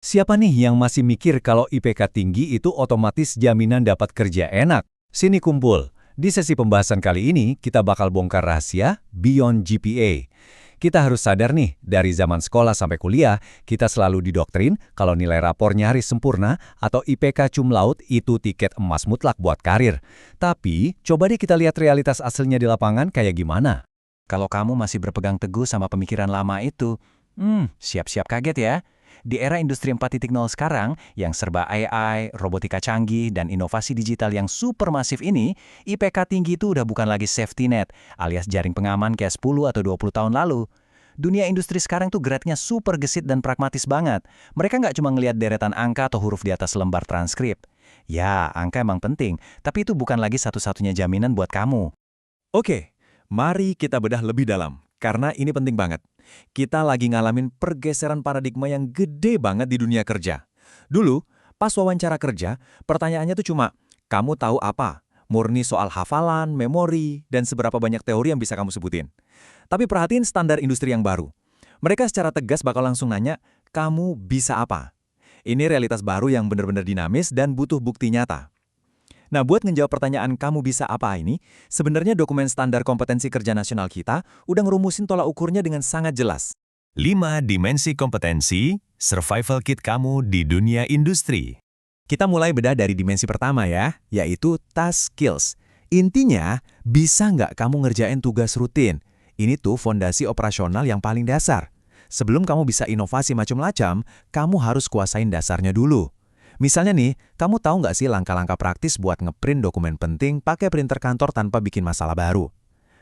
Siapa nih yang masih mikir kalau IPK tinggi itu otomatis jaminan dapat kerja enak? Sini kumpul. Di sesi pembahasan kali ini, kita bakal bongkar rahasia Beyond GPA. Kita harus sadar nih, dari zaman sekolah sampai kuliah, kita selalu didoktrin kalau nilai rapor nyaris sempurna atau IPK cum laude itu tiket emas mutlak buat karir. Tapi, coba deh kita lihat realitas aslinya di lapangan kayak gimana. Kalau kamu masih berpegang teguh sama pemikiran lama itu, siap-siap kaget ya. Di era industri 4.0 sekarang, yang serba AI, robotika canggih, dan inovasi digital yang super masif ini, IPK tinggi itu udah bukan lagi safety net, alias jaring pengaman kayak 10 atau 20 tahun lalu. Dunia industri sekarang tuh geraknya super gesit dan pragmatis banget. Mereka nggak cuma ngelihat deretan angka atau huruf di atas lembar transkrip. Ya, angka emang penting, tapi itu bukan lagi satu-satunya jaminan buat kamu. Oke, mari kita bedah lebih dalam, karena ini penting banget. Kita lagi ngalamin pergeseran paradigma yang gede banget di dunia kerja. Dulu, pas wawancara kerja, pertanyaannya tuh cuma, kamu tahu apa? Murni soal hafalan, memori, dan seberapa banyak teori yang bisa kamu sebutin. Tapi perhatiin standar industri yang baru. Mereka secara tegas bakal langsung nanya, kamu bisa apa? Ini realitas baru yang benar-benar dinamis dan butuh bukti nyata. Nah, buat ngejawab pertanyaan kamu bisa apa ini, sebenarnya dokumen standar kompetensi kerja nasional kita udah ngerumusin tolak ukurnya dengan sangat jelas. 5 dimensi kompetensi, survival kit kamu di dunia industri. Kita mulai bedah dari dimensi pertama ya, yaitu task skills. Intinya, bisa nggak kamu ngerjain tugas rutin? Ini tuh fondasi operasional yang paling dasar. Sebelum kamu bisa inovasi macam-macam, kamu harus kuasain dasarnya dulu. Misalnya nih, kamu tahu nggak sih langkah-langkah praktis buat ngeprint dokumen penting pakai printer kantor tanpa bikin masalah baru?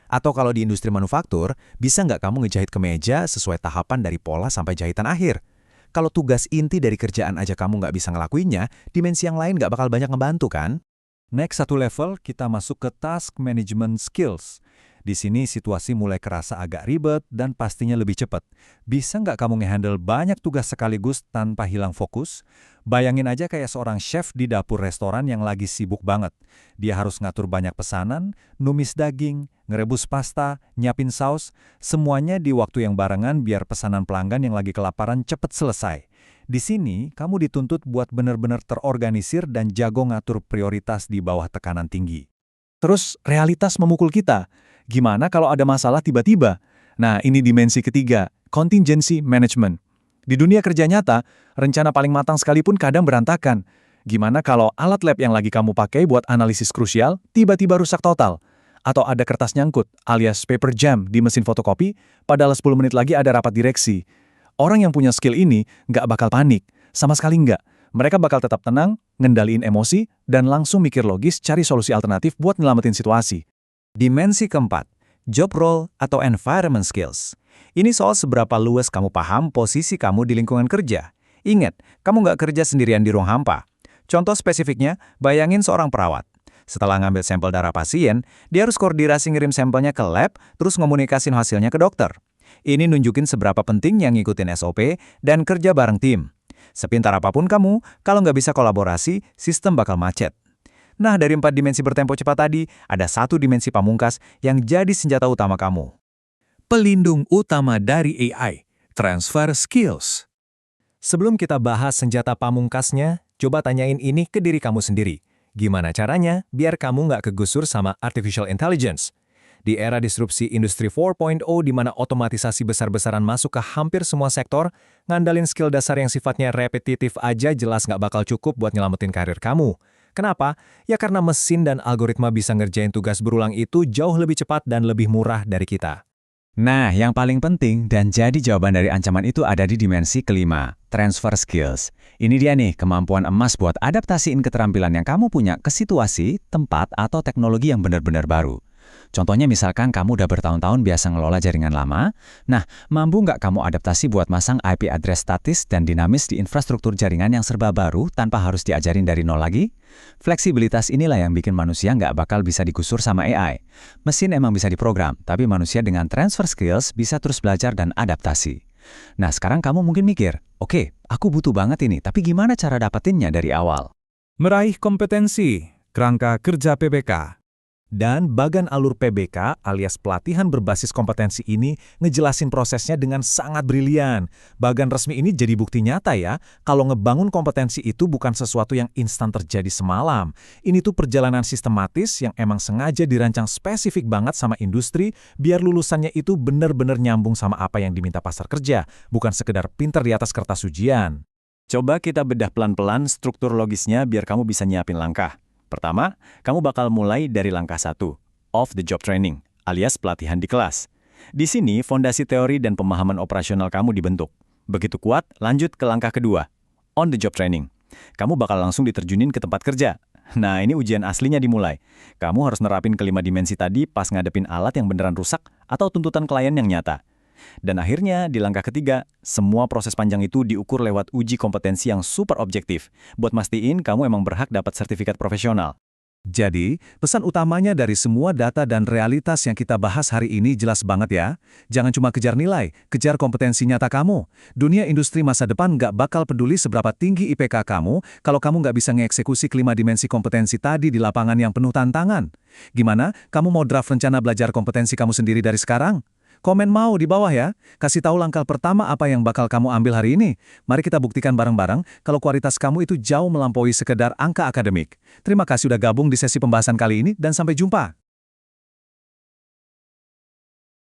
Atau kalau di industri manufaktur, bisa nggak kamu ngejahit kemeja sesuai tahapan dari pola sampai jahitan akhir? Kalau tugas inti dari kerjaan aja kamu nggak bisa ngelakuinnya, dimensi yang lain nggak bakal banyak ngebantu kan? Next satu level, kita masuk ke task management skills. Di sini situasi mulai kerasa agak ribet dan pastinya lebih cepat. Bisa nggak kamu ngehandle banyak tugas sekaligus tanpa hilang fokus? Bayangin aja kayak seorang chef di dapur restoran yang lagi sibuk banget. Dia harus ngatur banyak pesanan, numis daging, ngerebus pasta, nyiapin saus, semuanya di waktu yang barengan biar pesanan pelanggan yang lagi kelaparan cepet selesai. Di sini, kamu dituntut buat benar-benar terorganisir dan jago ngatur prioritas di bawah tekanan tinggi. Terus, realitas memukul kita. Gimana kalau ada masalah tiba-tiba? Nah, ini dimensi ketiga, contingency management. Di dunia kerja nyata, rencana paling matang sekalipun kadang berantakan. Gimana kalau alat lab yang lagi kamu pakai buat analisis krusial tiba-tiba rusak total? Atau ada kertas nyangkut, alias paper jam di mesin fotokopi, padahal 10 menit lagi ada rapat direksi. Orang yang punya skill ini nggak bakal panik, sama sekali nggak. Mereka bakal tetap tenang, ngendaliin emosi, dan langsung mikir logis cari solusi alternatif buat nyelamatin situasi. Dimensi keempat, job role atau environment skills. Ini soal seberapa luas kamu paham posisi kamu di lingkungan kerja. Ingat, kamu nggak kerja sendirian di ruang hampa. Contoh spesifiknya, bayangin seorang perawat. Setelah ngambil sampel darah pasien, dia harus koordinasi ngirim sampelnya ke lab, terus ngomunikasin hasilnya ke dokter. Ini nunjukin seberapa pentingnya ngikutin SOP dan kerja bareng tim. Sepintar apapun kamu, kalau nggak bisa kolaborasi, sistem bakal macet. Nah, dari 4 dimensi bertempo cepat tadi, ada satu dimensi pamungkas yang jadi senjata utama kamu. Pelindung utama dari AI, transfer skills. Sebelum kita bahas senjata pamungkasnya, coba tanyain ini ke diri kamu sendiri. Gimana caranya biar kamu nggak kegusur sama artificial intelligence? Di era disrupsi industri 4.0 di mana otomatisasi besar-besaran masuk ke hampir semua sektor, ngandalin skill dasar yang sifatnya repetitif aja jelas nggak bakal cukup buat nyelamatin karir kamu. Kenapa? Ya karena mesin dan algoritma bisa ngerjain tugas berulang itu jauh lebih cepat dan lebih murah dari kita. Nah, yang paling penting dan jadi jawaban dari ancaman itu ada di dimensi kelima, transfer skills. Ini dia nih, kemampuan emas buat adaptasiin keterampilan yang kamu punya ke situasi, tempat, atau teknologi yang benar-benar baru. Contohnya misalkan kamu udah bertahun-tahun biasa ngelola jaringan lama, nah mampu nggak kamu adaptasi buat masang IP address statis dan dinamis di infrastruktur jaringan yang serba baru tanpa harus diajarin dari nol lagi? Fleksibilitas inilah yang bikin manusia nggak bakal bisa digusur sama AI. Mesin emang bisa diprogram, tapi manusia dengan transfer skills bisa terus belajar dan adaptasi. Nah sekarang kamu mungkin mikir, oke, aku butuh banget ini, tapi gimana cara dapetinnya dari awal? Meraih kompetensi, kerangka kerja PPK. Dan bagan alur PBK alias pelatihan berbasis kompetensi ini ngejelasin prosesnya dengan sangat brilian. Bagan resmi ini jadi bukti nyata ya, kalau ngebangun kompetensi itu bukan sesuatu yang instan terjadi semalam. Ini tuh perjalanan sistematis yang emang sengaja dirancang spesifik banget sama industri, biar lulusannya itu bener-bener nyambung sama apa yang diminta pasar kerja, bukan sekedar pinter di atas kertas ujian. Coba kita bedah pelan-pelan struktur logisnya biar kamu bisa nyiapin langkah. Pertama, kamu bakal mulai dari langkah 1, off-the-job training, alias pelatihan di kelas. Di sini, fondasi teori dan pemahaman operasional kamu dibentuk. Begitu kuat, lanjut ke langkah kedua, on-the-job training. Kamu bakal langsung diterjunin ke tempat kerja. Nah, ini ujian aslinya dimulai. Kamu harus nerapin kelima dimensi tadi pas ngadepin alat yang beneran rusak atau tuntutan klien yang nyata. Dan akhirnya, di langkah ketiga, semua proses panjang itu diukur lewat uji kompetensi yang super objektif, buat mastiin kamu emang berhak dapat sertifikat profesional. Jadi, pesan utamanya dari semua data dan realitas yang kita bahas hari ini jelas banget ya. Jangan cuma kejar nilai, kejar kompetensi nyata kamu. Dunia industri masa depan nggak bakal peduli seberapa tinggi IPK kamu kalau kamu nggak bisa ngeksekusi kelima dimensi kompetensi tadi di lapangan yang penuh tantangan. Gimana? Kamu mau draft rencana belajar kompetensi kamu sendiri dari sekarang? Komen mau di bawah ya. Kasih tahu langkah pertama apa yang bakal kamu ambil hari ini. Mari kita buktikan bareng-bareng kalau kualitas kamu itu jauh melampaui sekedar angka akademik. Terima kasih sudah gabung di sesi pembahasan kali ini dan sampai jumpa.